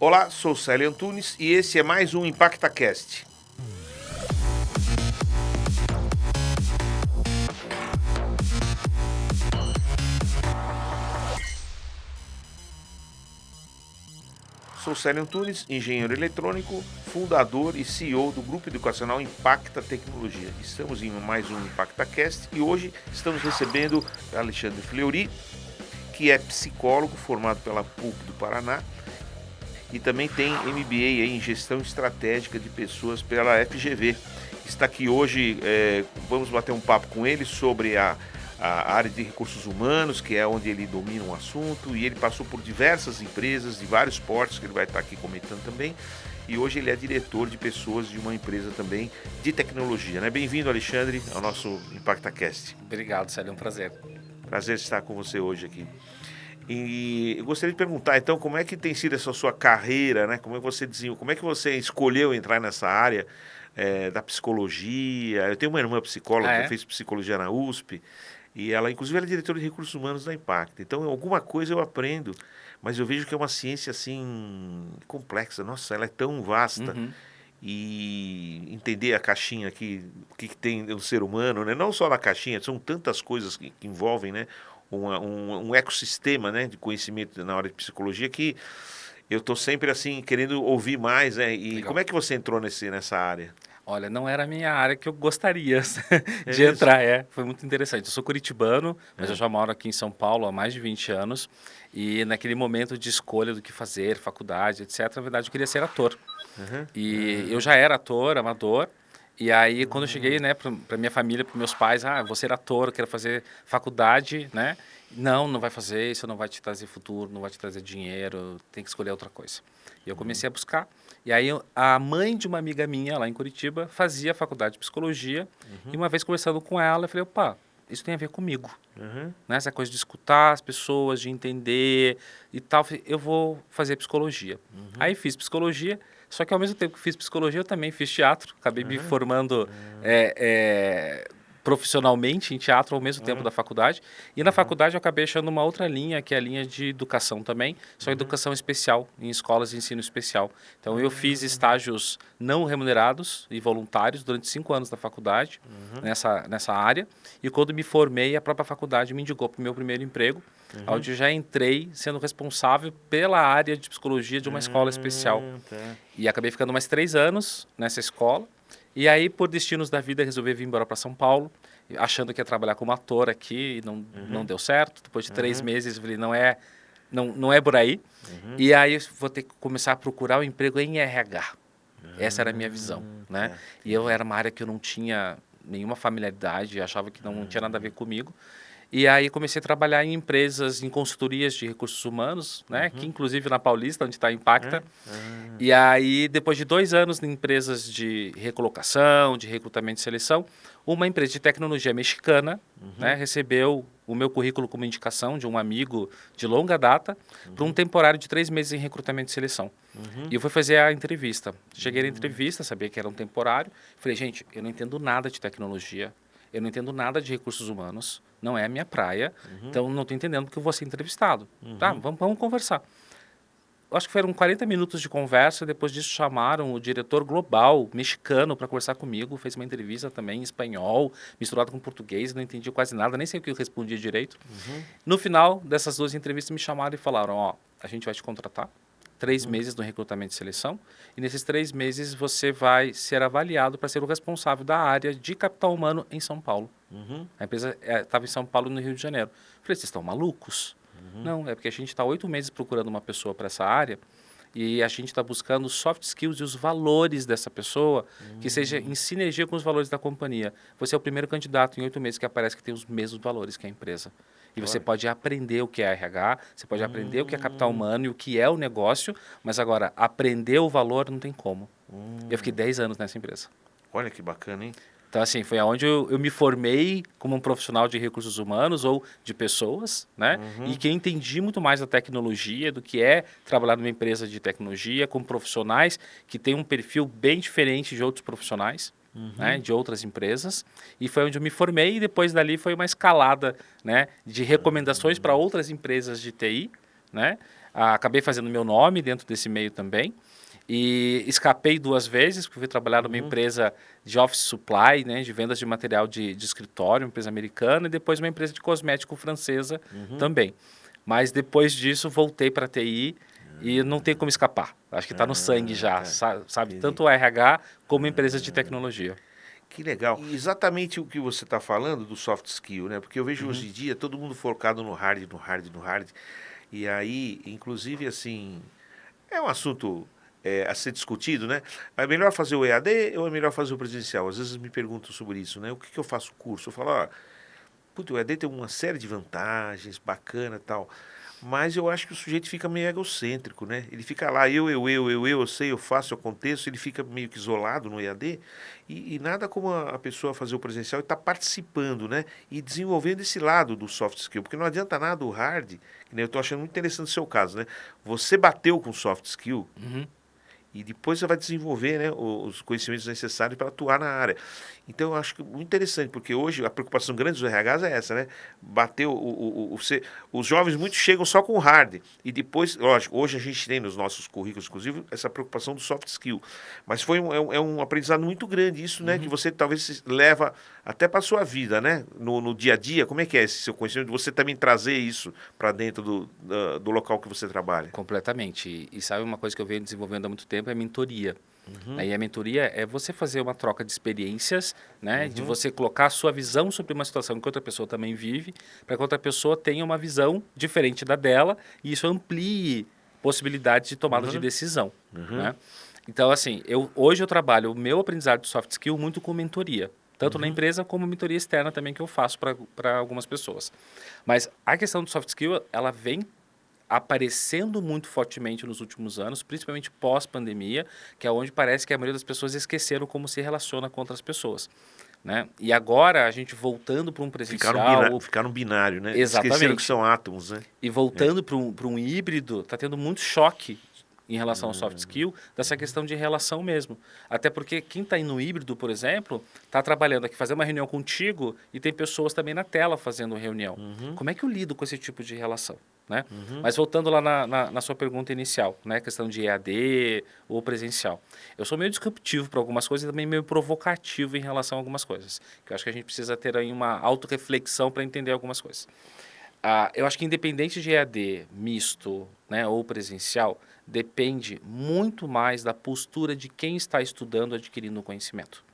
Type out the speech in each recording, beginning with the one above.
Olá, sou Célio Antunes e esse é mais um ImpactaCast. Sou Célio Antunes, engenheiro eletrônico, fundador e CEO do grupo educacional Impacta Tecnologia. Estamos em mais um ImpactaCast e hoje estamos recebendo Alexandre Fleury, que é psicólogo formado pela PUC do Paraná e também tem MBA em Gestão Estratégica de Pessoas pela FGV. Está aqui hoje, vamos bater um papo com ele sobre a área de recursos humanos, que é onde ele domina um assunto, e ele passou por diversas empresas de vários portos, que ele vai estar aqui comentando também, e hoje ele é diretor de pessoas de uma empresa também de tecnologia, né? Bem-vindo, Alexandre, ao nosso ImpactaCast. Obrigado, Célio, é um prazer. Prazer estar com você hoje aqui. E eu gostaria de perguntar, então, como é que tem sido essa sua carreira, né? Como é que você escolheu entrar nessa área da psicologia? Eu tenho uma irmã psicóloga que fez psicologia na USP, e ela, inclusive, ela é diretora de recursos humanos da Impacta. Então, alguma coisa eu aprendo, mas eu vejo que é uma ciência, assim, complexa. Nossa, ela é tão vasta. E entender a caixinha aqui, o que tem no ser humano, né? Não só na caixinha, são tantas coisas que envolvem, né? Um ecossistema, né, de conhecimento na área de psicologia que eu estou sempre, assim, querendo ouvir mais, né? E Legal. como é que você entrou nessa área? Olha, não era a minha área que eu gostaria de mesmo? entrar, foi muito interessante. Eu sou curitibano, mas eu já moro aqui em São Paulo há mais de 20 anos, e naquele momento de escolha do que fazer, faculdade, etc., na verdade eu queria ser ator. E eu já era ator, amador, e aí quando eu cheguei, né, para minha família, para meus pais, eu vou ser ator, eu quero fazer faculdade, né? Não vai fazer isso, não vai te trazer futuro, não vai te trazer dinheiro, tem que escolher outra coisa. E eu comecei a buscar. E aí a mãe de uma amiga minha lá em Curitiba fazia faculdade de psicologia. E uma vez conversando com ela, eu falei, opa, isso tem a ver comigo. Né? Essa coisa de escutar as pessoas, de entender e tal. Eu vou fazer psicologia. Aí fiz psicologia, só que ao mesmo tempo que fiz psicologia, eu também fiz teatro. Acabei me formando profissionalmente em teatro ao mesmo tempo da faculdade. E na faculdade eu acabei achando uma outra linha, que é a linha de educação também, só educação especial, em escolas de ensino especial. Então eu fiz estágios não remunerados e voluntários durante 5 anos da faculdade, nessa área. E quando me formei, a própria faculdade me indicou para o meu primeiro emprego, onde eu já entrei sendo responsável pela área de psicologia de uma escola especial. E acabei ficando mais 3 anos nessa escola. E aí, por destinos da vida, resolvi vir embora para São Paulo, achando que ia trabalhar como ator aqui, e não deu certo. Depois de 3 meses, eu falei, não é por aí. E aí, eu vou ter que começar a procurar um emprego em RH. Essa era a minha visão, né? E eu era uma área que eu não tinha nenhuma familiaridade, achava que não tinha nada a ver comigo. E aí comecei a trabalhar em empresas, em consultorias de recursos humanos, né? Que inclusive na Paulista, onde está a Impacta. E aí, depois de 2 anos em empresas de recolocação, de recrutamento e seleção, uma empresa de tecnologia mexicana, né, recebeu o meu currículo como indicação de um amigo de longa data para um temporário de 3 meses em recrutamento e seleção. E eu fui fazer a entrevista. Cheguei na entrevista, sabia que era um temporário. Falei, gente, eu não entendo nada de tecnologia, eu não entendo nada de recursos humanos, não é a minha praia, então não estou entendendo porque eu vou ser entrevistado. Tá, vamos conversar. Acho que foram 40 minutos de conversa, depois disso chamaram o diretor global mexicano para conversar comigo, fez uma entrevista também em espanhol, misturado com português, não entendi quase nada, nem sei o que eu respondia direito. No final dessas 2 entrevistas me chamaram e falaram, a gente vai te contratar, 3 meses no recrutamento e seleção, e nesses 3 meses você vai ser avaliado para ser o responsável da área de capital humano em São Paulo. A empresa estava em São Paulo e no Rio de Janeiro. Falei, vocês estão malucos? Não, é porque a gente está 8 meses procurando uma pessoa para essa área e a gente está buscando os soft skills e os valores dessa pessoa que seja em sinergia com os valores da companhia. Você é o primeiro candidato em 8 meses que aparece que tem os mesmos valores que a empresa. E você pode aprender o que é RH, você pode aprender o que é capital humano e o que é o negócio, mas agora, aprender o valor não tem como. Eu fiquei 10 anos nessa empresa. Olha que bacana, hein? Então, assim, foi onde eu me formei como um profissional de recursos humanos ou de pessoas, né? E que entendi muito mais da tecnologia, do que é trabalhar numa empresa de tecnologia, com profissionais que têm um perfil bem diferente de outros profissionais, né? De outras empresas. E foi onde eu me formei e depois dali foi uma escalada, né? De recomendações para outras empresas de TI, né? Acabei fazendo meu nome dentro desse meio também. E escapei 2 vezes, porque fui trabalhar numa empresa de office supply, né, de vendas de material de escritório, uma empresa americana, e depois uma empresa de cosmético francesa também. Mas depois disso, voltei para a TI e não tem como escapar. Acho que está no sangue já, Tá. sabe? Entendi. Tanto o RH como empresas de tecnologia. Que legal. E exatamente o que você está falando do soft skill, né? Porque eu vejo hoje em dia todo mundo focado no hard, no hard, no hard. E aí, inclusive, assim, é um assunto a ser discutido, né? É melhor fazer o EAD ou é melhor fazer o presencial? Às vezes me perguntam sobre isso, né? O que eu faço curso? Eu falo, ó, putz, o EAD tem uma série de vantagens, bacana e tal. Mas eu acho que o sujeito fica meio egocêntrico, né? Ele fica lá, eu sei, eu faço, eu aconteço, ele fica meio que isolado no EAD e nada como a pessoa fazer o presencial e estar participando, né? E desenvolvendo esse lado do soft skill, porque não adianta nada o hard, que nem eu estou achando muito interessante o seu caso, né? Você bateu com soft skill, e depois você vai desenvolver, né, os conhecimentos necessários para atuar na área. Então, eu acho que muito interessante, porque hoje a preocupação grande dos RHs é essa, né? Bater os jovens muitos chegam só com o hard. E depois, lógico, hoje a gente tem nos nossos currículos, inclusive, essa preocupação do soft skill. Mas é um aprendizado muito grande isso, né? Que você talvez leva até para a sua vida, né? No dia a dia. Como é que é esse seu conhecimento? Você também trazer isso para dentro do local que você trabalha. Completamente. E sabe uma coisa que eu venho desenvolvendo há muito tempo é a mentoria. Aí a mentoria é você fazer uma troca de experiências, né? De você colocar a sua visão sobre uma situação que outra pessoa também vive, para que outra pessoa tenha uma visão diferente da dela e isso amplie possibilidades de tomada de decisão, né? Então, assim, hoje eu trabalho o meu aprendizado de soft skill muito com mentoria. Tanto na empresa como mentoria externa também que eu faço para algumas pessoas. Mas a questão do soft skill, ela vem aparecendo muito fortemente nos últimos anos, principalmente pós-pandemia, que é onde parece que a maioria das pessoas esqueceram como se relaciona com outras pessoas, né? E agora a gente voltando para um presencial... Ficaram binário, né? Esqueceram que Exatamente. são átomos, né? E voltando para um híbrido, está tendo muito choque em relação ao soft skill, dessa questão de relação mesmo. Até porque quem está no híbrido, por exemplo, está trabalhando aqui, fazendo uma reunião contigo e tem pessoas também na tela fazendo reunião. Como é que eu lido com esse tipo de relação? Né? Mas voltando lá na sua pergunta inicial, né? Questão de EAD ou presencial. Eu sou meio disruptivo para algumas coisas e também meio provocativo em relação a algumas coisas. Que eu acho que a gente precisa ter aí uma autorreflexão para entender algumas coisas. Eu acho que independente de EAD, misto, né, ou presencial, depende muito mais da postura de quem está estudando, adquirindo o conhecimento.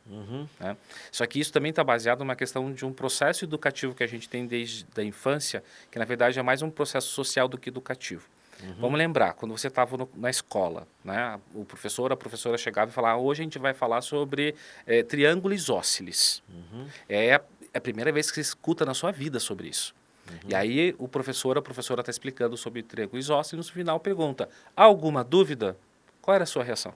Né? Só que isso também está baseado numa questão de um processo educativo que a gente tem desde a infância, que na verdade é mais um processo social do que educativo. Vamos lembrar, quando você estava na escola, né, o professor, a professora chegava e falava, hoje a gente vai falar sobre triângulo isósceles. É a primeira vez que você escuta na sua vida sobre isso. E aí o professor, a professora está explicando sobre triângulo isósceles e no final pergunta, há alguma dúvida? Qual era a sua reação?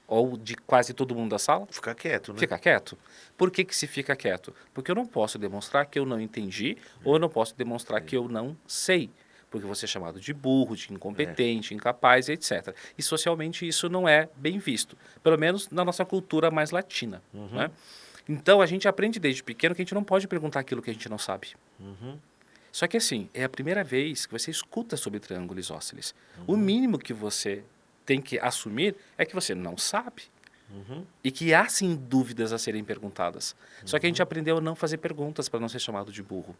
Ou de quase todo mundo da sala? Ficar quieto, né? Fica quieto. Por que se fica quieto? Porque eu não posso demonstrar que eu não entendi ou eu não posso demonstrar que eu não sei. Porque você é chamado de burro, de incompetente, incapaz, etc. E socialmente isso não é bem visto. Pelo menos na nossa cultura mais latina. Né? Então a gente aprende desde pequeno que a gente não pode perguntar aquilo que a gente não sabe. Só que assim, é a primeira vez que você escuta sobre triângulo isósceles. O mínimo que você tem que assumir é que você não sabe. E que há sim dúvidas a serem perguntadas. Só que a gente aprendeu a não fazer perguntas para não ser chamado de burro.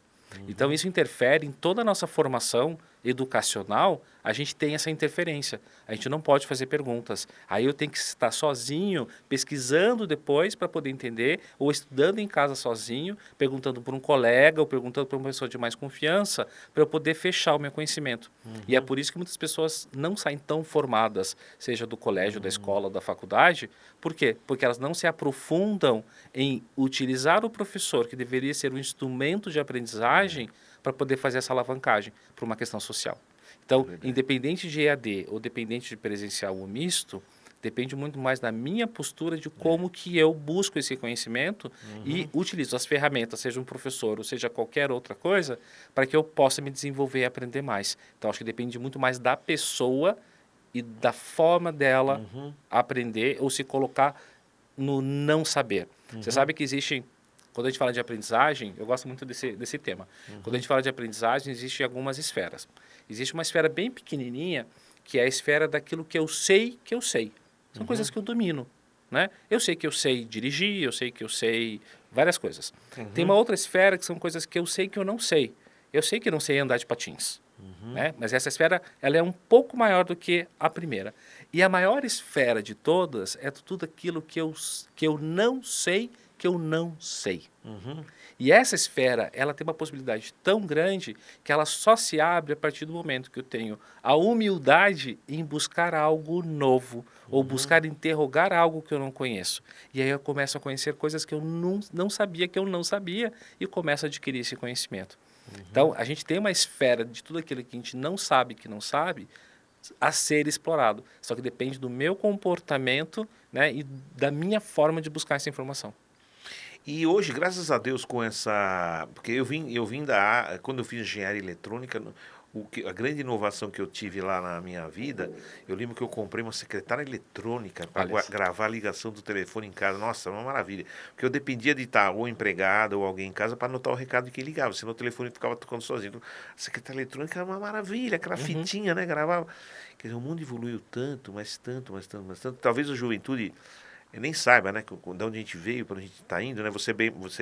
Então isso interfere em toda a nossa formação educacional, a gente tem essa interferência. A gente não pode fazer perguntas. Aí eu tenho que estar sozinho, pesquisando depois para poder entender, ou estudando em casa sozinho, perguntando por um colega, ou perguntando para uma pessoa de mais confiança, para eu poder fechar o meu conhecimento. E é por isso que muitas pessoas não saem tão formadas, seja do colégio, da escola, da faculdade. Por quê? Porque elas não se aprofundam em utilizar o professor, que deveria ser um instrumento de aprendizagem, para poder fazer essa alavancagem para uma questão social. Então, independente de EAD ou dependente de presencial ou misto, depende muito mais da minha postura de como que eu busco esse conhecimento e utilizo as ferramentas, seja um professor ou seja qualquer outra coisa, para que eu possa me desenvolver e aprender mais. Então, acho que depende muito mais da pessoa e da forma dela aprender ou se colocar no não saber. Você sabe que existem quando a gente fala de aprendizagem, eu gosto muito desse tema. Quando a gente fala de aprendizagem, existem algumas esferas. Existe uma esfera bem pequenininha, que é a esfera daquilo que eu sei que eu sei. São coisas que eu domino, né? Eu sei que eu sei dirigir, eu sei que eu sei várias coisas. Tem uma outra esfera que são coisas que eu sei que eu não sei. Eu sei que eu não sei andar de patins, né? Mas essa esfera, ela é um pouco maior do que a primeira. E a maior esfera de todas é tudo aquilo que eu não sei que eu não sei. E essa esfera, ela tem uma possibilidade tão grande que ela só se abre a partir do momento que eu tenho a humildade em buscar algo novo ou buscar interrogar algo que eu não conheço. E aí eu começo a conhecer coisas que eu não sabia que eu não sabia e começo a adquirir esse conhecimento. Então, a gente tem uma esfera de tudo aquilo que a gente não sabe que não sabe a ser explorado. Só que depende do meu comportamento, né, e da minha forma de buscar essa informação. E hoje, graças a Deus, com essa... Porque eu vim quando eu fiz engenharia eletrônica, a grande inovação que eu tive lá na minha vida, eu lembro que eu comprei uma secretária eletrônica para gravar a ligação do telefone em casa. Nossa, uma maravilha. Porque eu dependia de estar ou empregado ou alguém em casa para anotar o recado de quem ligava, senão o telefone ficava tocando sozinho. Então, a secretária eletrônica era uma maravilha, aquela fitinha, né? Gravava. Quer dizer, o mundo evoluiu tanto, mas tanto, mas tanto, mas tanto. Talvez a juventude... nem saiba, né, de onde a gente veio, para onde a gente está indo, né? Você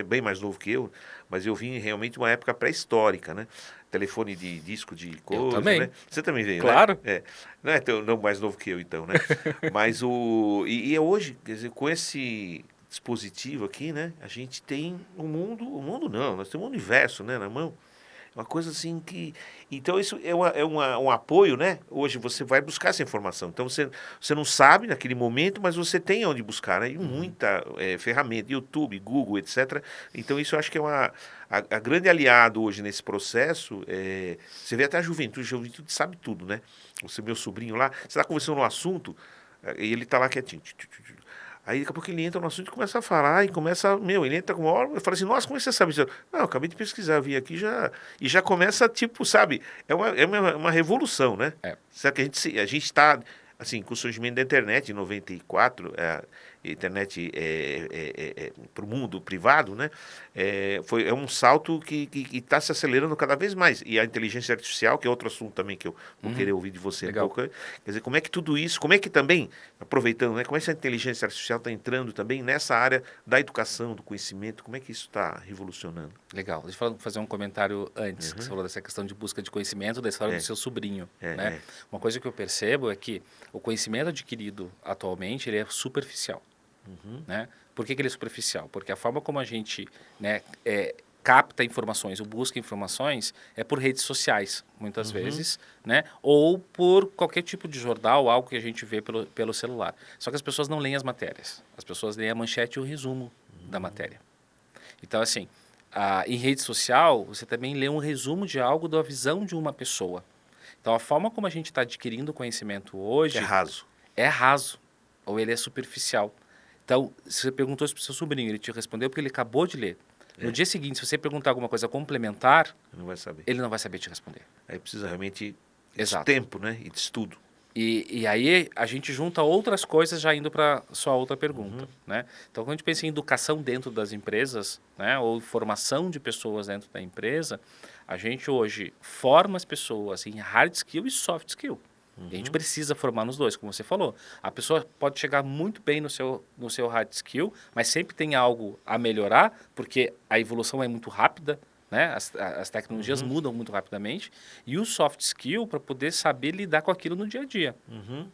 é bem mais novo que eu, mas eu vim realmente de uma época pré-histórica, né? Telefone de disco de coisa, Eu também. né? Você também veio, Claro. né? Não é não mais novo que eu, então, né? Mas e hoje, quer dizer, com esse dispositivo aqui, né? A gente tem o mundo não, nós temos o universo, né, na mão. Uma coisa assim que... Então, isso um apoio, né? Hoje você vai buscar essa informação. Então, você não sabe naquele momento, mas você tem onde buscar, né? E muita ferramenta, YouTube, Google, etc. Então, isso eu acho que é a grande aliado hoje nesse processo. Você vê até a juventude sabe tudo, né? Você, meu sobrinho lá, você está conversando um assunto, e ele está lá quietinho. Aí daqui a pouco ele entra no assunto e começa a falar, ele entra com uma hora, eu falo assim, nossa, como é que você sabe isso? Não, eu acabei de pesquisar, vim aqui e já começa, tipo, sabe, é uma revolução, né? Sabe que a gente está, assim, com o surgimento da internet em 94, internet para o mundo privado, né? É um salto que está se acelerando cada vez mais. E a inteligência artificial, que é outro assunto também que eu vou querer ouvir de você Legal. um pouco. Quer dizer, como é que tudo isso, como é que também, aproveitando, né? Como é que essa inteligência artificial está entrando também nessa área da educação, do conhecimento, como é que isso está revolucionando? Legal. Deixa eu fazer um comentário antes, que você falou dessa questão de busca de conhecimento, da história do seu sobrinho, né? Uma coisa que eu percebo é que o conhecimento adquirido atualmente, ele é superficial, né? Por que ele é superficial? Porque a forma como a gente, né, capta informações ou busca informações é por redes sociais, muitas vezes, né? Ou por qualquer tipo de jornal, algo que a gente vê pelo celular. Só que as pessoas não leem as matérias. As pessoas leem a manchete e o resumo da matéria. Então, assim, em rede social, você também lê um resumo de algo da visão de uma pessoa. Então, a forma como a gente está adquirindo conhecimento hoje... É raso. É raso, ou ele é superficial. Então, se você perguntou isso para o seu sobrinho, ele te respondeu porque ele acabou de ler. No dia seguinte, se você perguntar alguma coisa complementar, Não vai saber. ele não vai saber te responder. Aí precisa realmente de Exato. tempo, né? E de estudo. E aí a gente junta outras coisas já indo para sua outra pergunta, né? Então, quando a gente pensa em educação dentro das empresas, né, ou formação de pessoas dentro da empresa, a gente hoje forma as pessoas em hard skill e soft skill. E a gente precisa formar nos dois, como você falou. A pessoa pode chegar muito bem no seu hard skill, mas sempre tem algo a melhorar, porque a evolução é muito rápida, né? As tecnologias mudam muito rapidamente. E o soft skill para poder saber lidar com aquilo no dia a dia.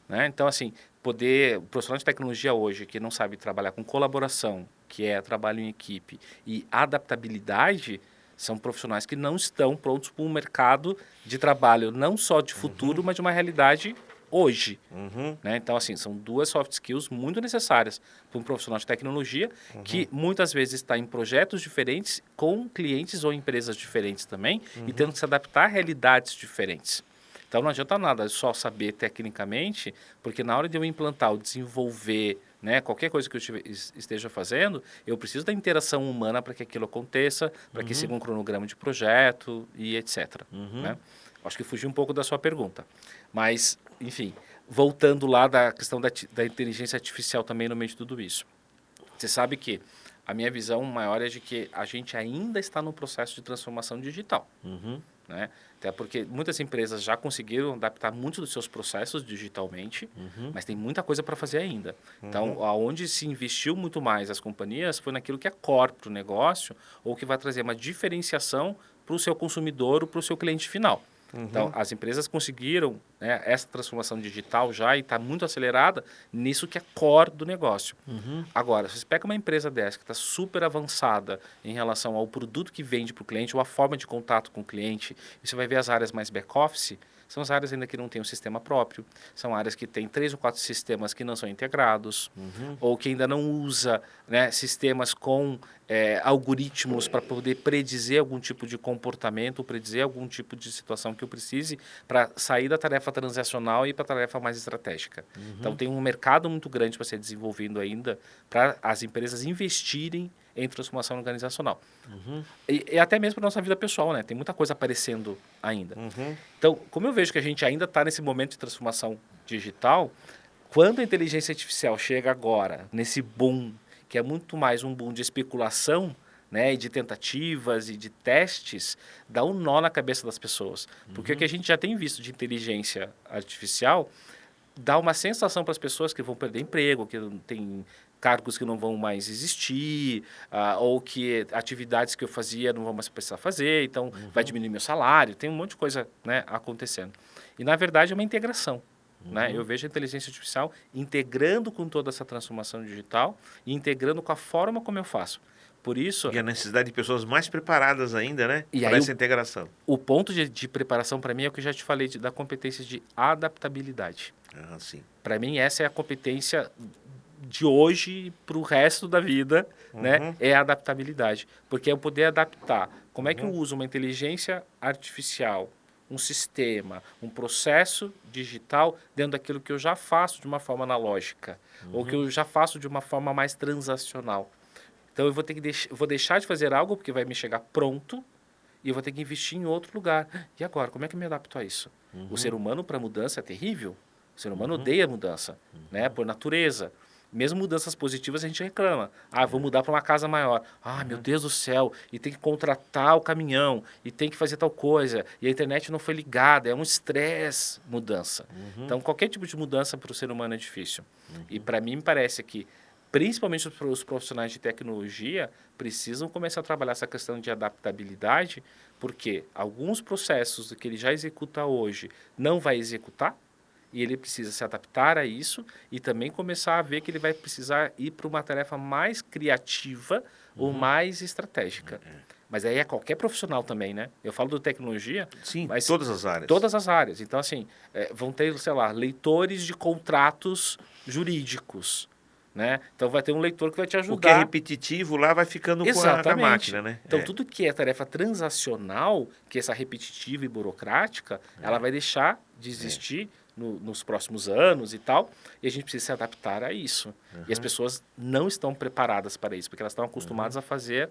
Né? Então, assim, o profissional de tecnologia hoje, que não sabe trabalhar com colaboração, que é trabalho em equipe, e adaptabilidade... São profissionais que não estão prontos para um mercado de trabalho, não só de futuro, mas de uma realidade hoje. Né? Então, assim, são duas soft skills muito necessárias para um profissional de tecnologia, que muitas vezes está em projetos diferentes, com clientes ou empresas diferentes também, e tendo que se adaptar a realidades diferentes. Então, não adianta nada só saber tecnicamente, porque na hora de eu implantar ou desenvolver, né, qualquer coisa que eu esteja fazendo, eu preciso da interação humana para que aquilo aconteça, para que siga um cronograma de projeto e etc. Né? Acho que fugi um pouco da sua pergunta. Mas, enfim, voltando lá da questão da inteligência artificial também no meio de tudo isso. Você sabe que a minha visão maior é de que a gente ainda está no processo de transformação digital. Né? Até porque muitas empresas já conseguiram adaptar muitos dos seus processos digitalmente, mas tem muita coisa para fazer ainda. Então, aonde se investiu muito mais as companhias foi naquilo que é core para o negócio ou que vai trazer uma diferenciação para o seu consumidor ou para o seu cliente final. Então, as empresas conseguiram, né, essa transformação digital já e está muito acelerada nisso que é core do negócio. Agora, se você pega uma empresa dessa que está super avançada em relação ao produto que vende para o cliente ou a forma de contato com o cliente, e você vai ver as áreas mais back-office, são as áreas ainda que não têm um sistema próprio, são áreas que têm 3 ou 4 sistemas que não são integrados, ou que ainda não usa, né, sistemas com algoritmos para poder predizer algum tipo de comportamento, predizer algum tipo de situação que eu precise para sair da tarefa transacional e ir para a tarefa mais estratégica. Então, tem um mercado muito grande para ser desenvolvido ainda para as empresas investirem em transformação organizacional. E até mesmo para a nossa vida pessoal, né? Tem muita coisa aparecendo ainda. Então, como eu vejo que a gente ainda está nesse momento de transformação digital, quando a inteligência artificial chega agora, nesse boom, que é muito mais um boom de especulação, né, e de tentativas e de testes, dá um nó na cabeça das pessoas. Porque o que a gente já tem visto de inteligência artificial dá uma sensação para as pessoas que vão perder emprego, que tem cargos que não vão mais existir, ou que atividades que eu fazia não vou mais precisar fazer, então vai diminuir meu salário, tem um monte de coisa, né, acontecendo. E, na verdade, é uma integração. Né? Eu vejo a inteligência artificial integrando com toda essa transformação digital e integrando com a forma como eu faço. Por isso... E a necessidade de pessoas mais preparadas ainda, né? Para essa integração. O ponto de preparação, para mim, é o que eu já te falei, da competência de adaptabilidade. Sim. Para mim, essa é a competência de hoje para o resto da vida, né? É a adaptabilidade. Porque é eu poder adaptar. Como é que eu uso uma inteligência artificial, um sistema, um processo digital dentro daquilo que eu já faço de uma forma analógica, ou que eu já faço de uma forma mais transacional. Então, eu vou ter que vou deixar de fazer algo porque vai me chegar pronto e eu vou ter que investir em outro lugar. E agora, como é que eu me adapto a isso? O ser humano, para mudança, é terrível. O ser humano odeia mudança, né? Por natureza. Mesmo mudanças positivas, a gente reclama. Vou mudar para uma casa maior. Meu Deus do céu. E tem que contratar o caminhão. E tem que fazer tal coisa. E a internet não foi ligada. É um estresse mudança. Então, qualquer tipo de mudança para o ser humano é difícil. E para mim, me parece que, principalmente os profissionais de tecnologia, precisam começar a trabalhar essa questão de adaptabilidade, porque alguns processos que ele já executa hoje não vai executar, e ele precisa se adaptar a isso e também começar a ver que ele vai precisar ir para uma tarefa mais criativa ou mais estratégica. Mas aí é qualquer profissional também, né? Eu falo de tecnologia... Sim, mas todas as áreas. Todas as áreas. Então, assim, vão ter, sei lá, leitores de contratos jurídicos, né? Então, vai ter um leitor que vai te ajudar. O que é repetitivo lá vai ficando com a máquina, né? Então, tudo que é tarefa transacional, que é essa repetitiva e burocrática, ela vai deixar de existir nos próximos anos e tal, e a gente precisa se adaptar a isso. E as pessoas não estão preparadas para isso, porque elas estão acostumadas a fazer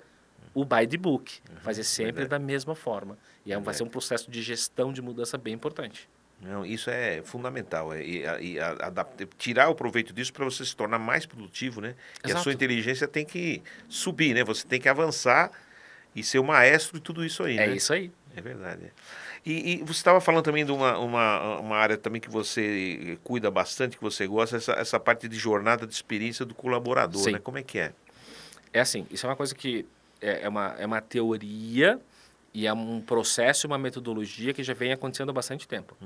o by the book, fazer sempre da mesma forma. E vai ser um processo de gestão de mudança bem importante. Não, isso é fundamental. Tirar o proveito disso para você se tornar mais produtivo, né? E a sua inteligência tem que subir, né? Você tem que avançar e ser o maestro de tudo isso aí, né? É isso aí. É verdade. E você estava falando também de uma área também que você cuida bastante, que você gosta, essa parte de jornada de experiência do colaborador, Sim. né? Como é que é? É assim, isso é uma coisa que é uma teoria e é um processo, uma metodologia que já vem acontecendo há bastante tempo.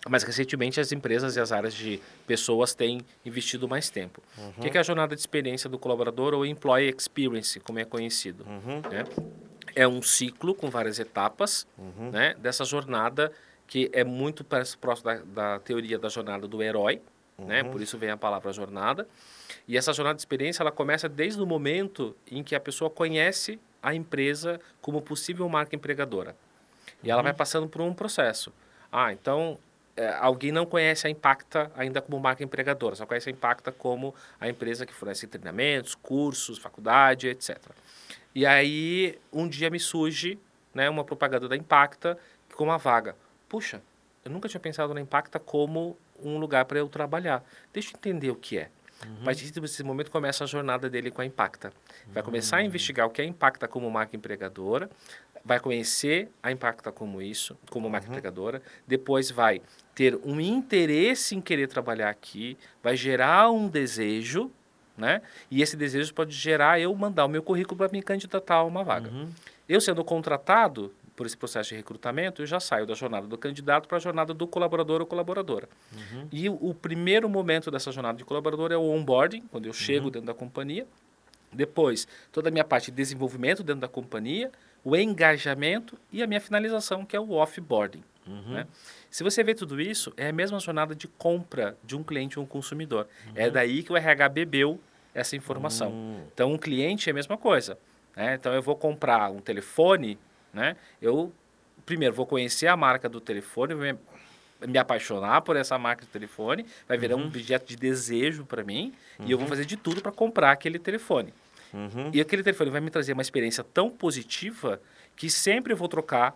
Mas, recentemente, as empresas e as áreas de pessoas têm investido mais tempo. O que é a jornada de experiência do colaborador ou Employee Experience, como é conhecido? Né? É um ciclo com várias etapas, né, dessa jornada que é muito próximo da teoria da jornada do herói, né? Por isso vem a palavra jornada. E essa jornada de experiência ela começa desde o momento em que a pessoa conhece a empresa como possível marca empregadora. E ela vai passando por um processo. Então, alguém não conhece a Impacta ainda como marca empregadora, só conhece a Impacta como a empresa que fornece treinamentos, cursos, faculdade, etc. E aí, um dia me surge, né, uma propaganda da Impacta com uma vaga. Puxa, eu nunca tinha pensado na Impacta como um lugar para eu trabalhar. Deixa eu entender o que é. A partir desse momento começa a jornada dele com a Impacta. Vai começar a investigar o que é a Impacta como marca empregadora, vai conhecer a Impacta como isso, como marca empregadora, depois vai ter um interesse em querer trabalhar aqui, vai gerar um desejo, né? E esse desejo pode gerar eu mandar o meu currículo para me candidatar a uma vaga. Eu sendo contratado por esse processo de recrutamento, eu já saio da jornada do candidato para a jornada do colaborador ou colaboradora. E o primeiro momento dessa jornada de colaborador é o onboarding, quando eu chego dentro da companhia. Depois, toda a minha parte de desenvolvimento dentro da companhia, o engajamento e a minha finalização, que é o offboarding. Né? Se você vê tudo isso, é a mesma jornada de compra de um cliente ou um consumidor. É daí que o RH bebeu essa informação. Então, um cliente é a mesma coisa. Né? Então, eu vou comprar um telefone, né? Eu, primeiro, vou conhecer a marca do telefone, vou me apaixonar por essa marca de telefone, vai virar um objeto de desejo para mim, e eu vou fazer de tudo para comprar aquele telefone. E aquele telefone vai me trazer uma experiência tão positiva que sempre eu vou trocar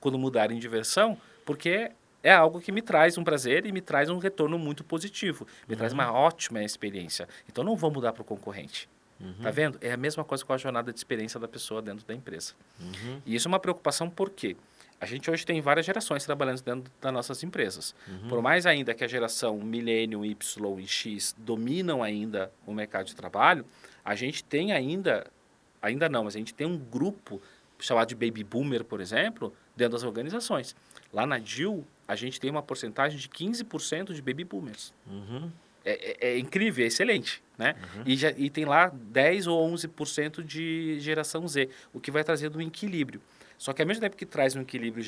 quando mudarem de versão, porque é algo que me traz um prazer e me traz um retorno muito positivo. Me traz uma ótima experiência. Então, não vou mudar para o concorrente. Tá vendo? É a mesma coisa com a jornada de experiência da pessoa dentro da empresa. E isso é uma preocupação porque a gente hoje tem várias gerações trabalhando dentro das nossas empresas. Por mais ainda que a geração Millennium, Y e X dominam ainda o mercado de trabalho, a gente tem ainda não, mas a gente tem um grupo chamado de Baby Boomer, por exemplo, dentro das organizações. Lá na DIL, a gente tem uma porcentagem de 15% de Baby Boomers. É incrível, é excelente, né? E tem lá 10 ou 11% de geração Z, o que vai trazer um equilíbrio. Só que ao mesmo tempo que traz um equilíbrio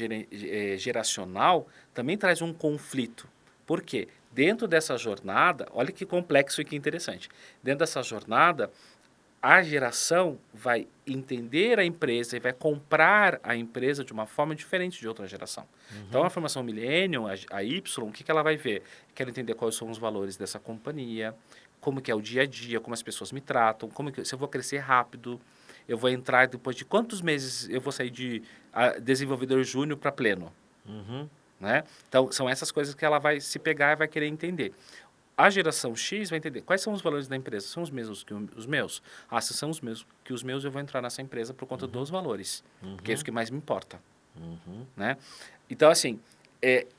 geracional, também traz um conflito. Por quê? Dentro dessa jornada, olha que complexo e que interessante. Dentro dessa jornada, a geração vai entender a empresa e vai comprar a empresa de uma forma diferente de outra geração. Então, a formação Millennium, a Y, o que ela vai ver? Quero entender quais são os valores dessa companhia, como que é o dia a dia, como as pessoas me tratam, se eu vou crescer rápido, eu vou entrar depois de quantos meses eu vou sair de desenvolvedor júnior para pleno. Né? Então, são essas coisas que ela vai se pegar e vai querer entender. A geração X vai entender quais são os valores da empresa. São os mesmos que os meus? Se são os mesmos que os meus, eu vou entrar nessa empresa por conta dos valores. Porque é isso que mais me importa. Né? Então, assim,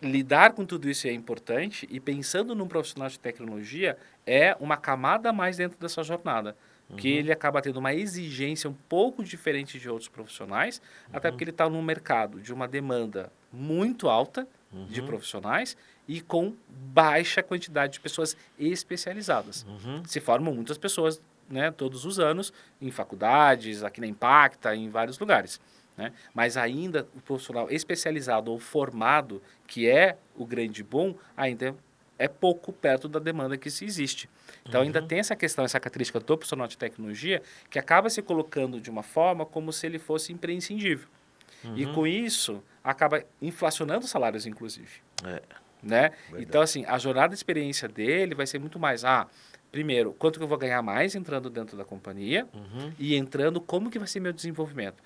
lidar com tudo isso é importante e pensando num profissional de tecnologia é uma camada a mais dentro dessa jornada. Que ele acaba tendo uma exigência um pouco diferente de outros profissionais, até porque ele está num mercado de uma demanda muito alta de profissionais e com baixa quantidade de pessoas especializadas. Se formam muitas pessoas, né, todos os anos, em faculdades, aqui na Impacta, em vários lugares. Né? Mas ainda o profissional especializado ou formado, que é o grande boom, ainda é pouco perto da demanda que se existe. Então, ainda tem essa questão, essa característica do profissional de tecnologia que acaba se colocando de uma forma como se ele fosse imprescindível. E, com isso, acaba inflacionando salários, inclusive. Né? Então, assim, a jornada de experiência dele vai ser muito mais... primeiro, quanto que eu vou ganhar mais entrando dentro da companhia e entrando, como que vai ser meu desenvolvimento?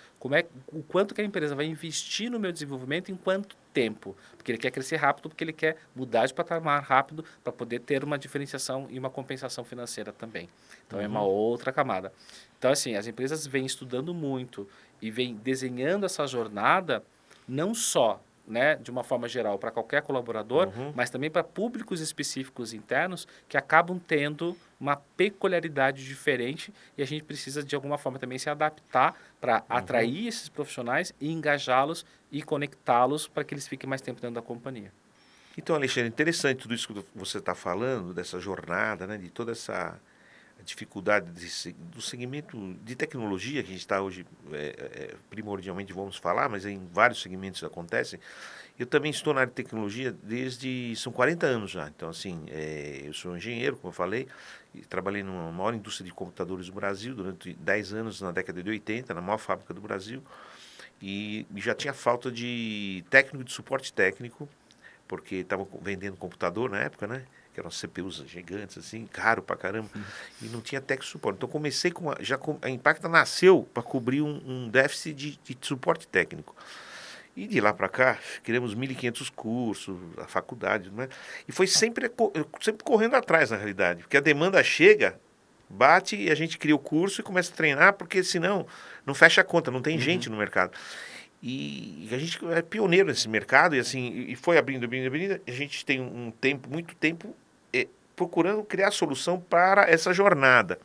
O quanto que a empresa vai investir no meu desenvolvimento em quanto tempo? Porque ele quer crescer rápido, porque ele quer mudar de patamar rápido para poder ter uma diferenciação e uma compensação financeira também. Então, é uma outra camada. Então, assim, as empresas vêm estudando muito e vêm desenhando essa jornada não só, né, de uma forma geral para qualquer colaborador, mas também para públicos específicos internos que acabam tendo uma peculiaridade diferente e a gente precisa de alguma forma também se adaptar para atrair esses profissionais e engajá-los e conectá-los para que eles fiquem mais tempo dentro da companhia. Então, Alexandre, interessante tudo isso que você está falando, dessa jornada, né, de toda essa dificuldade do segmento de tecnologia que a gente está hoje, primordialmente vamos falar, mas em vários segmentos acontecem. Eu também estou na área de tecnologia são 40 anos já. Então, assim, eu sou engenheiro, como eu falei, e trabalhei numa maior indústria de computadores do Brasil durante 10 anos, na década de 80, na maior fábrica do Brasil, e já tinha falta de técnico de suporte técnico, porque estavam vendendo computador na época, né? Que eram CPUs gigantes, assim, caro pra caramba, e não tinha técnico de suporte. Então, comecei a Impacta nasceu para cobrir um déficit de suporte técnico. E de lá para cá, criamos 1.500 cursos, a faculdade, né? E foi sempre correndo atrás, na realidade, porque a demanda chega, bate e a gente cria o curso e começa a treinar, porque senão não fecha a conta, não tem gente no mercado. E a gente é pioneiro nesse mercado e assim, e foi abrindo. A gente tem muito tempo procurando criar solução para essa jornada.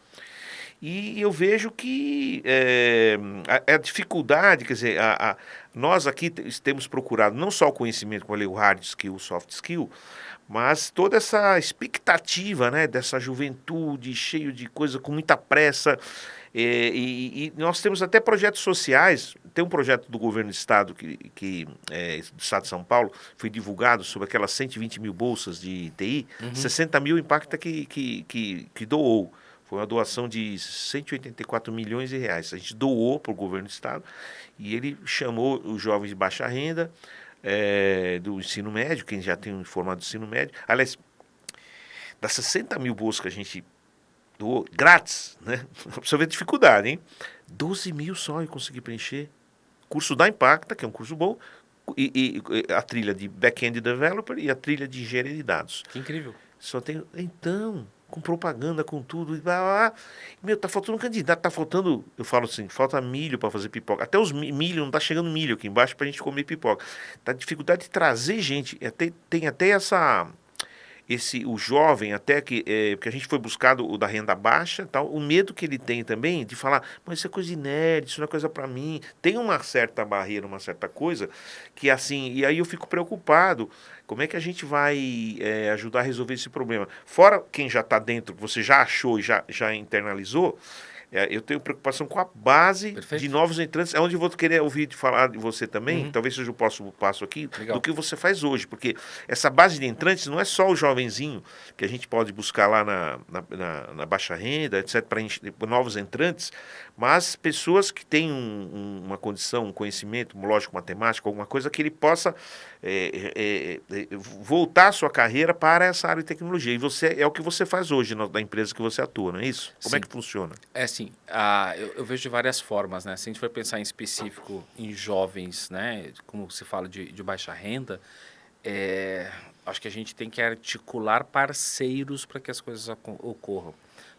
E eu vejo que a dificuldade, quer dizer, nós aqui temos procurado não só o conhecimento, como eu falei, o hard skill, o soft skill, mas toda essa expectativa, né, dessa juventude cheio de coisa, com muita pressa. E nós temos até projetos sociais. Tem um projeto do governo do estado, do estado de São Paulo, foi divulgado sobre aquelas 120 mil bolsas de TI, 60 mil Impacta que doou. Foi uma doação de 184 milhões de reais. A gente doou para o governo do estado e ele chamou os jovens de baixa renda, do ensino médio, quem já tem um formado do ensino médio. Aliás, das 60 mil bolsas que a gente doou, grátis, né? Você vê a dificuldade, hein? 12 mil só eu consegui preencher. Curso da Impacta, que é um curso bom, e a trilha de Back-end Developer e a trilha de Engenharia de Dados. Que incrível. Só tem... Então, com propaganda, com tudo, e blá, blá, blá. Meu, tá faltando um candidato, tá faltando... Eu falo assim, falta milho para fazer pipoca. Até os milho, não tá chegando milho aqui embaixo pra gente comer pipoca. Tá dificuldade de trazer gente. Tem até essa... o jovem, até que a gente foi buscar o da renda baixa, tal, o medo que ele tem também de falar, mas isso é coisa de nerd, isso não é coisa para mim. Tem uma certa barreira, uma certa coisa, que assim, e aí eu fico preocupado, como é que a gente vai ajudar a resolver esse problema? Fora quem já está dentro, que você já achou e já internalizou, eu tenho preocupação com a base de novos entrantes. É onde eu vou querer ouvir falar de você também, talvez seja o próximo passo aqui, do que você faz hoje. Porque essa base de entrantes não é só o jovenzinho que a gente pode buscar lá na baixa renda, etc., para novos entrantes, mas pessoas que têm uma condição, um conhecimento, lógico, matemático, alguma coisa que ele possa voltar a sua carreira para essa área de tecnologia. E é o que você faz hoje da empresa que você atua, não é isso? Como é que funciona? Sim, eu vejo de várias formas, né? Se a gente for pensar em específico em jovens, né? Como se fala de baixa renda, acho que a gente tem que articular parceiros para que as coisas ocorram.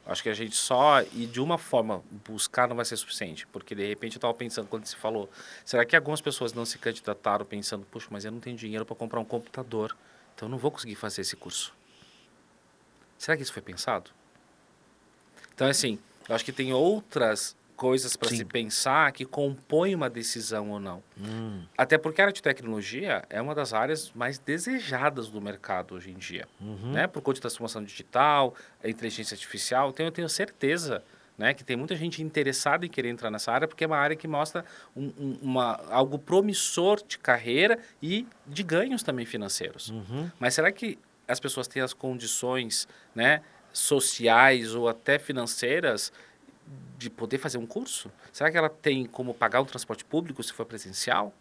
Acho que a gente só ir de uma forma buscar não vai ser suficiente, porque de repente eu estava pensando quando você falou, será que algumas pessoas não se candidataram pensando, puxa, mas eu não tenho dinheiro para comprar um computador, então eu não vou conseguir fazer esse curso. Será que isso foi pensado? Então, assim, eu acho que tem outras coisas para se pensar que compõem uma decisão ou não. Até porque a área de tecnologia é uma das áreas mais desejadas do mercado hoje em dia, né? Por conta da transformação digital, a inteligência artificial. Então, eu tenho certeza, né, que tem muita gente interessada em querer entrar nessa área, porque é uma área que mostra algo promissor de carreira e de ganhos também financeiros. Mas será que as pessoas têm as condições, né, sociais ou até financeiras de poder fazer um curso? Será que ela tem como pagar um transporte público se for presencial?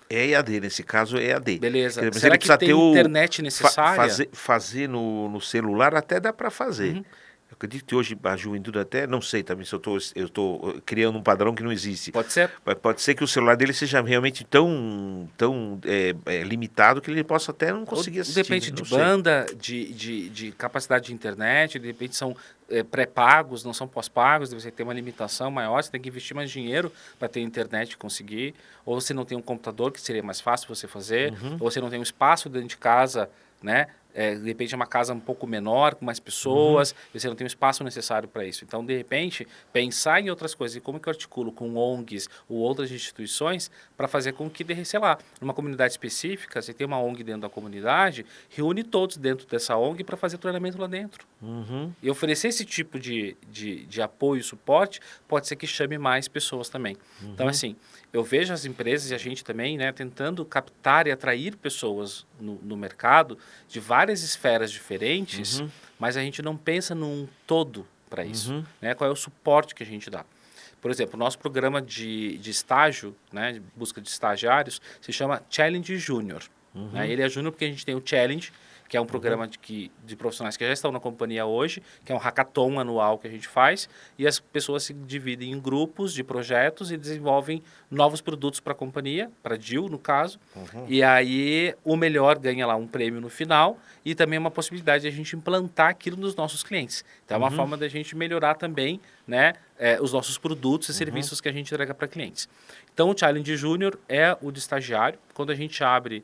É EAD, nesse caso é EAD. Beleza. Mas Será ele que precisa tem ter internet necessária? fazer no celular até dá para fazer. Eu acredito que hoje a juventude até, não sei também se eu tô criando um padrão que não existe. Pode ser. Mas pode ser que o celular dele seja realmente tão limitado que ele possa até não conseguir assistir. Depende de banda, de capacidade de internet, de repente são pré-pagos, não são pós-pagos, você tem uma limitação maior, você tem que investir mais dinheiro para ter internet e conseguir, ou você não tem um computador, que seria mais fácil você fazer, ou você não tem um espaço dentro de casa, né? De repente é uma casa um pouco menor, com mais pessoas, e você não tem o espaço necessário para isso. Então, de repente, pensar em outras coisas, e como que eu articulo com ONGs ou outras instituições para fazer com que, sei lá, numa comunidade específica, você tem uma ONG dentro da comunidade, reúne todos dentro dessa ONG para fazer treinamento lá dentro. E oferecer esse tipo de apoio e suporte pode ser que chame mais pessoas também. Então, assim, eu vejo as empresas e a gente também, né, tentando captar e atrair pessoas no mercado de várias esferas diferentes, mas a gente não pensa num todo para isso. Né? Qual é o suporte que a gente dá? Por exemplo, o nosso programa de estágio, né, de busca de estagiários, se chama Challenge Júnior. Né? Ele é júnior porque a gente tem o Challenge, que é um programa de profissionais que já estão na companhia hoje, que é um hackathon anual que a gente faz, e as pessoas se dividem em grupos de projetos e desenvolvem novos produtos para a companhia, para a DIL, no caso, e aí o melhor ganha lá um prêmio no final e também uma possibilidade de a gente implantar aquilo nos nossos clientes. Então é uma forma da gente melhorar também, né, os nossos produtos e serviços que a gente entrega para clientes. Então o Challenge Júnior é o de estagiário. Quando a gente abre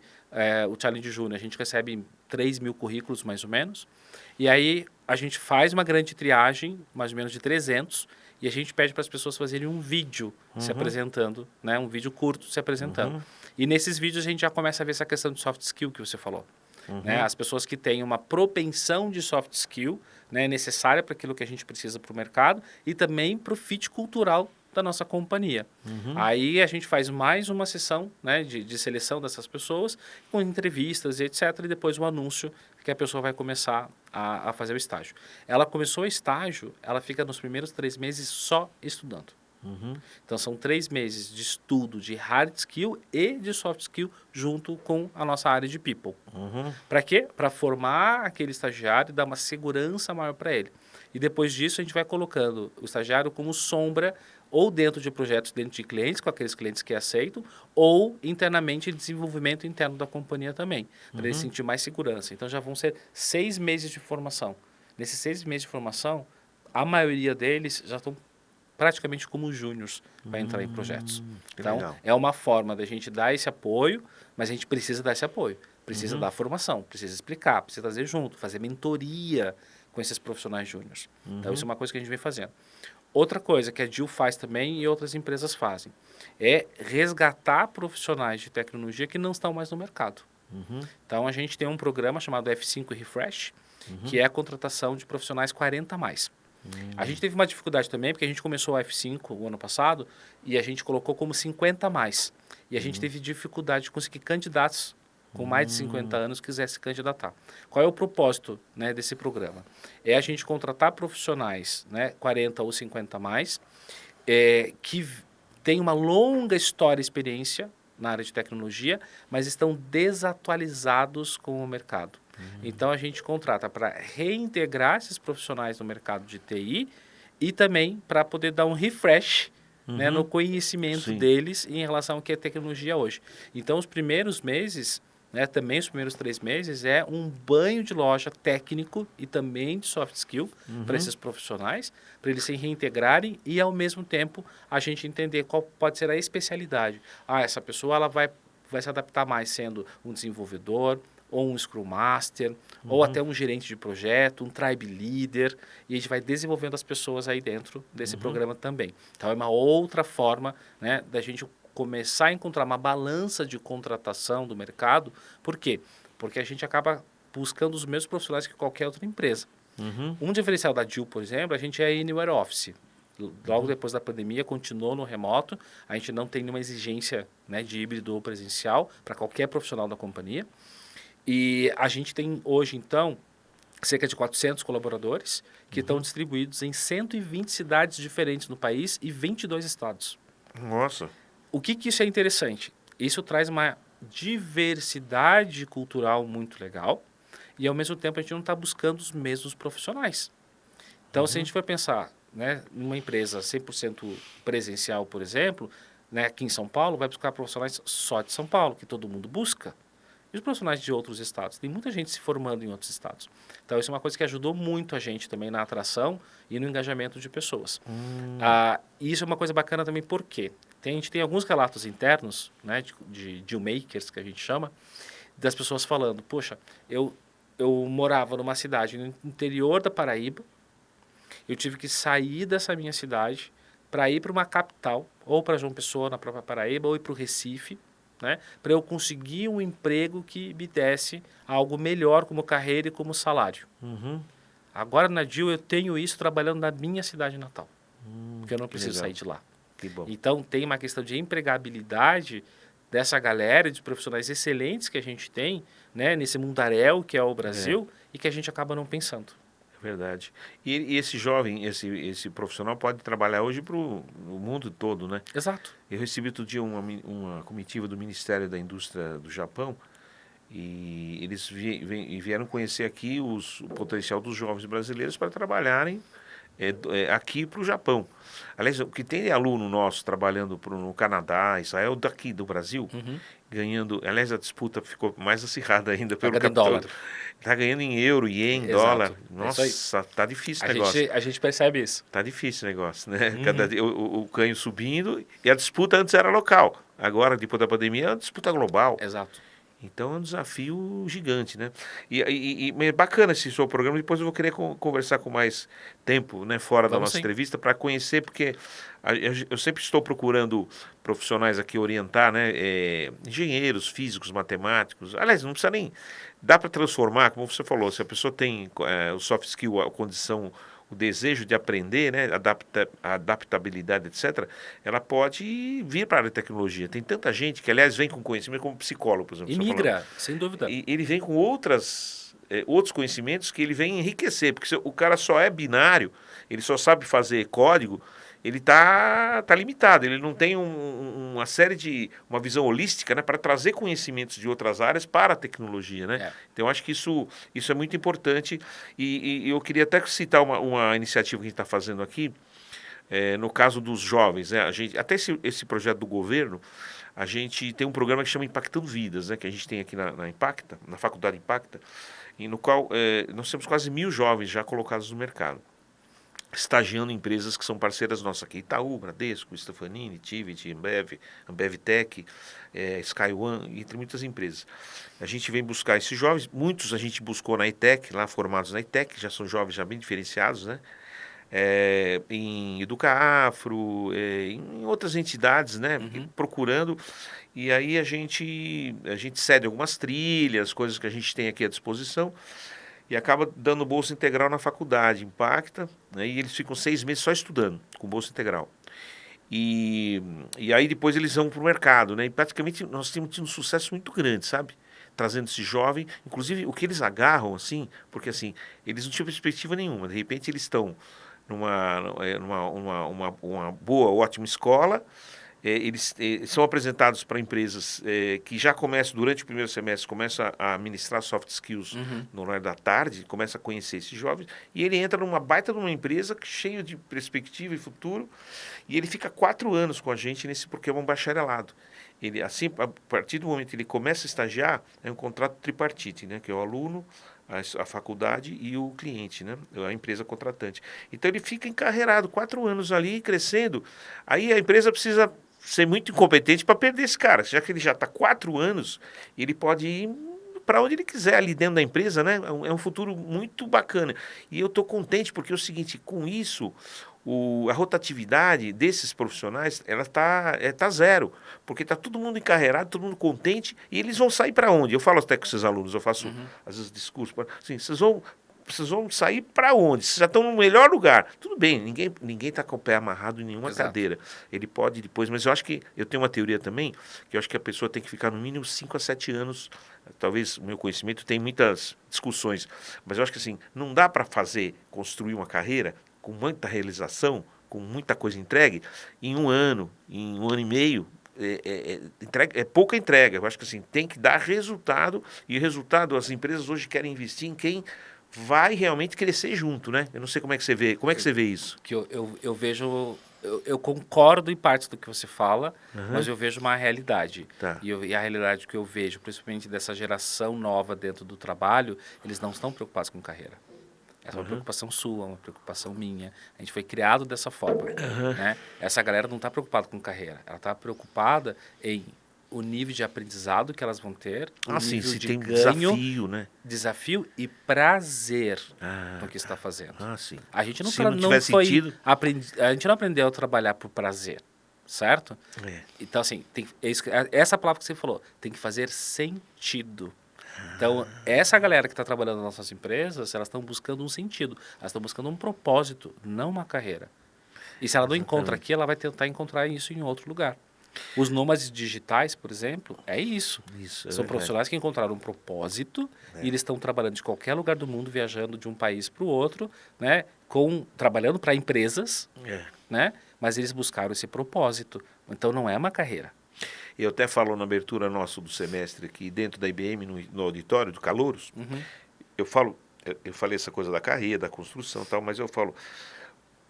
o Challenge Júnior, a gente recebe 3.000 currículos, mais ou menos. E aí a gente faz uma grande triagem, mais ou menos de 300, e a gente pede para as pessoas fazerem um vídeo se apresentando, né? Um vídeo curto se apresentando. E nesses vídeos a gente já começa a ver essa questão de soft skill que você falou. Né? As pessoas que têm uma propensão de soft skill, né, necessária para aquilo que a gente precisa para o mercado e também para o fit cultural da nossa companhia. Aí a gente faz mais uma sessão, né, de seleção dessas pessoas, com entrevistas e etc. E depois o anúncio que a pessoa vai começar a fazer o estágio. Ela começou o estágio, ela fica nos primeiros 3 meses só estudando. Então são 3 meses de estudo de hard skill e de soft skill junto com a nossa área de people. Para quê? Para formar aquele estagiário e dar uma segurança maior para ele. E depois disso a gente vai colocando o estagiário como sombra ou dentro de projetos dentro de clientes, com aqueles clientes que aceitam, ou internamente em desenvolvimento interno da companhia também, para ele sentir mais segurança. Então já vão ser 6 meses de formação. Nesses 6 meses de formação, a maioria deles já estão praticamente como júniors para entrar em projetos. Então, legal. é uma forma da gente dar esse apoio, mas a gente precisa dar esse apoio. Precisa dar formação, precisa explicar, precisa trazer junto, fazer mentoria com esses profissionais júniors. Então, isso é uma coisa que a gente vem fazendo. Outra coisa que a DIL faz também e outras empresas fazem é resgatar profissionais de tecnologia que não estão mais no mercado. Então, a gente tem um programa chamado F5 Refresh, que é a contratação de profissionais 40 a mais. A gente teve uma dificuldade também, porque a gente começou o F5 o ano passado e a gente colocou como 50 a mais. E a gente teve dificuldade de conseguir candidatos com mais de 50 anos que quisessem se candidatar. Qual é o propósito, né, desse programa? É a gente contratar profissionais, né, 40 ou 50 a mais, que têm uma longa história e experiência na área de tecnologia, mas estão desatualizados com o mercado. Então, a gente contrata para reintegrar esses profissionais no mercado de TI e também para poder dar um refresh, né, no conhecimento deles em relação ao que é tecnologia hoje. Então, os primeiros meses, né, também os primeiros 3 meses, é um banho de loja técnico e também de soft skill para esses profissionais, para eles se reintegrarem e, ao mesmo tempo, a gente entender qual pode ser a especialidade. Essa pessoa ela vai se adaptar mais sendo um desenvolvedor, ou um Scrum Master, ou até um gerente de projeto, um Tribe Leader, e a gente vai desenvolvendo as pessoas aí dentro desse programa também. Então, é uma outra forma, né, da gente começar a encontrar uma balança de contratação do mercado. Por quê? Porque a gente acaba buscando os mesmos profissionais que qualquer outra empresa. Um diferencial da DIL, por exemplo, a gente é Anywhere Office. Logo depois da pandemia, continuou no remoto. A gente não tem nenhuma exigência, né, de híbrido ou presencial para qualquer profissional da companhia. E a gente tem hoje, então, cerca de 400 colaboradores que estão distribuídos em 120 cidades diferentes no país e 22 estados. Nossa. O que isso é interessante? Isso traz uma diversidade cultural muito legal e, ao mesmo tempo, a gente não está buscando os mesmos profissionais. Então, se a gente for pensar, né, numa empresa 100% presencial, por exemplo, né, aqui em São Paulo, vai buscar profissionais só de São Paulo, que todo mundo busca. E os profissionais de outros estados? Tem muita gente se formando em outros estados. Então, isso é uma coisa que ajudou muito a gente também na atração e no engajamento de pessoas. E isso é uma coisa bacana também, porque a gente tem alguns relatos internos, né, de dealmakers, que a gente chama, das pessoas falando, poxa, eu morava numa cidade no interior da Paraíba, eu tive que sair dessa minha cidade para ir para uma capital, ou para João Pessoa, na própria Paraíba, ou ir para o Recife, né, para eu conseguir um emprego que me desse algo melhor como carreira e como salário. Agora, na DIL, eu tenho isso trabalhando na minha cidade natal, porque eu não preciso sair de lá. Que bom. Então, tem uma questão de empregabilidade dessa galera, de profissionais excelentes que a gente tem, né, nesse mundaréu que é o Brasil, e que a gente acaba não pensando. Verdade. E esse jovem, esse profissional pode trabalhar hoje para o mundo todo, né? Exato. Eu recebi outro dia uma comitiva do Ministério da Indústria do Japão E eles vieram conhecer aqui o potencial dos jovens brasileiros para trabalharem aqui para o Japão. Aliás, o que tem de aluno nosso trabalhando no Canadá, Israel, daqui do Brasil, ganhando. Aliás, a disputa ficou mais acirrada ainda pelo Pagando em capital. dólar. Está ganhando em euro, ien, Exato. dólar. É isso aí. Nossa, tá difícil o negócio. A gente percebe isso. Tá difícil o negócio, né? Cada dia o canho subindo e a disputa antes era local. Agora, depois da pandemia, é uma disputa global. Exato. Então é um desafio gigante, né? E é bacana esse seu programa. Depois eu vou querer conversar com mais tempo, né, fora da Vamos nossa sim. entrevista, para conhecer, porque eu sempre estou procurando profissionais aqui orientar, né? Engenheiros, físicos, matemáticos. Aliás, não precisa nem. Dá para transformar, como você falou, se a pessoa tem o soft skill, a condição, o desejo de aprender, né, a adaptabilidade, etc., ela pode vir para a área de tecnologia. Tem tanta gente que, aliás, vem com conhecimento como psicólogo, por exemplo. E migra, sem dúvida. E ele vem com outros conhecimentos que ele vem enriquecer, porque se o cara só é binário, ele só sabe fazer código, ele tá limitado, ele não tem uma série uma visão holística, né, para trazer conhecimentos de outras áreas para a tecnologia, né? É. Então, eu acho que isso é muito importante e eu queria até citar uma iniciativa que a gente está fazendo aqui, no caso dos jovens, né? Até esse projeto do governo, a gente tem um programa que chama Impactando Vidas, né, que a gente tem aqui na Impacta, na Faculdade Impacta, e no qual nós temos quase 1.000 jovens já colocados no mercado, estagiando em empresas que são parceiras nossas aqui, Itaú, Bradesco, Stefanini, Tivit, Ambev Tech, SkyOne, entre muitas empresas. A gente vem buscar esses jovens, muitos a gente buscou na ETEC, lá formados na ETEC, já são jovens já bem diferenciados, né? Em Educaafro, em outras entidades, né? Procurando, e aí a gente cede algumas trilhas, coisas que a gente tem aqui à disposição, e acaba dando bolsa integral na faculdade, Impacta, né, e eles ficam 6 meses só estudando, com bolsa integral. E aí depois eles vão para o mercado, né? E praticamente nós temos tido um sucesso muito grande, sabe? Trazendo esse jovem, inclusive o que eles agarram, assim, porque assim, eles não tinham perspectiva nenhuma, de repente eles estão uma boa, ótima escola. Eles são apresentados para empresas que já começam, durante o primeiro semestre, começam a ministrar soft skills no horário da tarde, começa a conhecer esses jovens, e ele entra numa baita de uma empresa cheia de perspectiva e futuro, e ele fica 4 anos com a gente porque é um bacharelado. Ele, assim, a partir do momento que ele começa a estagiar, é um contrato tripartite, né, que é o aluno, a faculdade e o cliente, né? A empresa contratante. Então ele fica encarreirado 4 anos ali, crescendo. Aí a empresa precisa ser muito incompetente para perder esse cara. Já que ele já está 4 anos, ele pode ir para onde ele quiser ali dentro da empresa, né? É um futuro muito bacana. E eu estou contente porque é o seguinte, com isso, a rotatividade desses profissionais, ela tá zero, porque está todo mundo encarreirado, todo mundo contente, e eles vão sair para onde? Eu falo até com esses alunos, eu faço às vezes discurso, assim, vocês vão sair para onde? Vocês já estão no melhor lugar. Tudo bem, ninguém está com o pé amarrado em nenhuma cadeira. Ele pode depois, mas eu tenho uma teoria também, que eu acho que a pessoa tem que ficar no mínimo 5 a 7 anos, talvez o meu conhecimento tem muitas discussões, mas eu acho que assim, não dá para construir uma carreira com muita realização, com muita coisa entregue, em um ano e meio, é pouca entrega. Eu acho que assim, tem que dar resultado, e o resultado, as empresas hoje querem investir em quem vai realmente crescer junto, né? Eu não sei como é que você vê. Como é que você vê isso? Que eu vejo... Eu concordo em partes do que você fala, mas eu vejo uma realidade. Tá. E a realidade que eu vejo, principalmente dessa geração nova dentro do trabalho, eles não estão preocupados com carreira. Essa é uma preocupação sua, uma preocupação minha. A gente foi criado dessa forma. Né? Essa galera não está preocupada com carreira. Ela está preocupada em o nível de aprendizado que elas vão ter, o nível de tem ganho, desafio, né? Desafio e prazer no que está fazendo. Sim. A gente não, Se não tiver sentido... a gente não aprendeu a trabalhar por prazer, certo? Então, assim, essa palavra que você falou, tem que fazer sentido. Então, essa galera que está trabalhando nas nossas empresas, elas estão buscando um sentido, elas estão buscando um propósito, não uma carreira. E se ela não encontra aqui, ela vai tentar encontrar isso em outro lugar. Os nômades digitais, por exemplo, é isso. São profissionais que encontraram um propósito e eles estão trabalhando de qualquer lugar do mundo, viajando de um país para o outro, né, trabalhando para empresas, né, mas eles buscaram esse propósito. Então, não é uma carreira. Eu até falo na abertura nossa do semestre aqui, dentro da IBM, no auditório do Calouros, eu falo, eu falei essa coisa da carreira, da construção e tal, mas eu falo,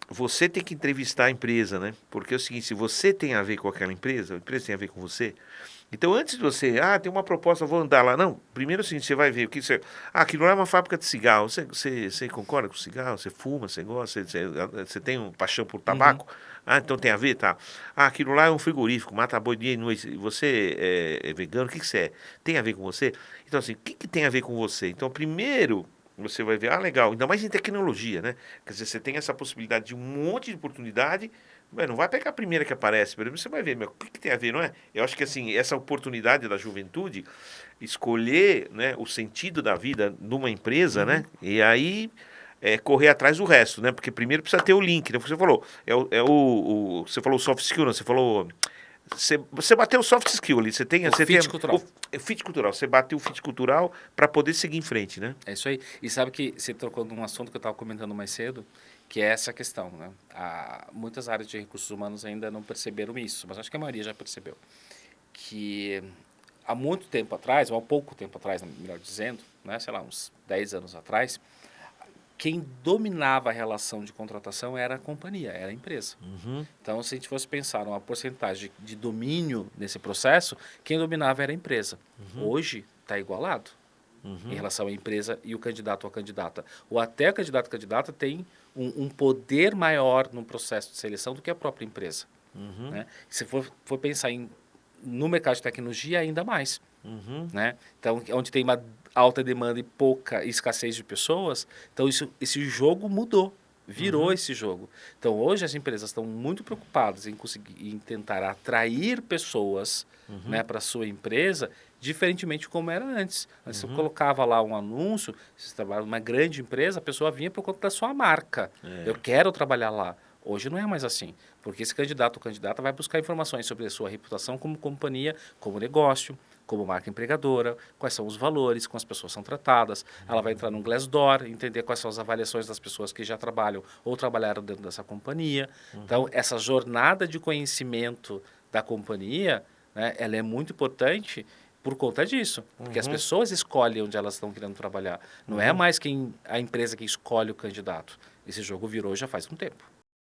você tem que entrevistar a empresa, né? Porque é o seguinte, se você tem a ver com aquela empresa, a empresa tem a ver com você. Então, antes de você, tem uma proposta, vou andar lá. Não, primeiro é o seguinte, você vai ver o que você. Aquilo lá é uma fábrica de cigarro. Você concorda com cigarro? Você fuma, você gosta, você tem um paixão por tabaco? Então tem a ver, tá? Aquilo lá é um frigorífico, mata boi dia e noite. Você é vegano, o que você é? Tem a ver com você? Então, assim, o que tem a ver com você? Então, primeiro você vai ver, legal, ainda mais em tecnologia, né? Quer dizer, você tem essa possibilidade de um monte de oportunidade, mas não vai pegar a primeira que aparece, pelo menos você vai ver, meu, o que tem a ver, não é? Eu acho que, assim, essa oportunidade da juventude, escolher, né, o sentido da vida numa empresa, né? E aí correr atrás do resto, né? Porque primeiro precisa ter o link, né? Você falou, você falou soft skill, não, você falou... Você bateu o soft skill ali, você tem cultural. o fit cultural, você bateu o fit cultural para poder seguir em frente, né? É isso aí. E sabe que você trocou num assunto que eu estava comentando mais cedo, que é essa questão, né? Muitas áreas de recursos humanos ainda não perceberam isso, mas acho que a maioria já percebeu. Que há muito tempo atrás, ou há pouco tempo atrás, melhor dizendo, né? Sei lá, uns 10 anos atrás, quem dominava a relação de contratação era a companhia, era a empresa. Então, se a gente fosse pensar numa porcentagem de domínio nesse processo, quem dominava era a empresa. Hoje está igualado em relação à empresa e o candidato ou a candidata. Ou até o candidato ou candidata tem um poder maior no processo de seleção do que a própria empresa. Né? Se for pensar no mercado de tecnologia, ainda mais. Né? Então, onde tem uma alta demanda e pouca escassez de pessoas, então esse jogo mudou, virou esse jogo. Então, hoje as empresas estão muito preocupadas em tentar atrair pessoas, né, para a sua empresa, diferentemente de como era antes. Antes você colocava lá um anúncio, se você trabalha numa grande empresa, a pessoa vinha por conta da sua marca. Eu quero trabalhar lá. Hoje não é mais assim, porque esse candidato ou candidata vai buscar informações sobre a sua reputação como companhia, como negócio, como marca empregadora, quais são os valores, como as pessoas são tratadas. Ela vai entrar no Glassdoor, entender quais são as avaliações das pessoas que já trabalham ou trabalharam dentro dessa companhia. Então, essa jornada de conhecimento da companhia, né, ela é muito importante por conta disso, porque as pessoas escolhem onde elas estão querendo trabalhar. Não é mais a empresa que escolhe o candidato. Esse jogo virou já faz um tempo.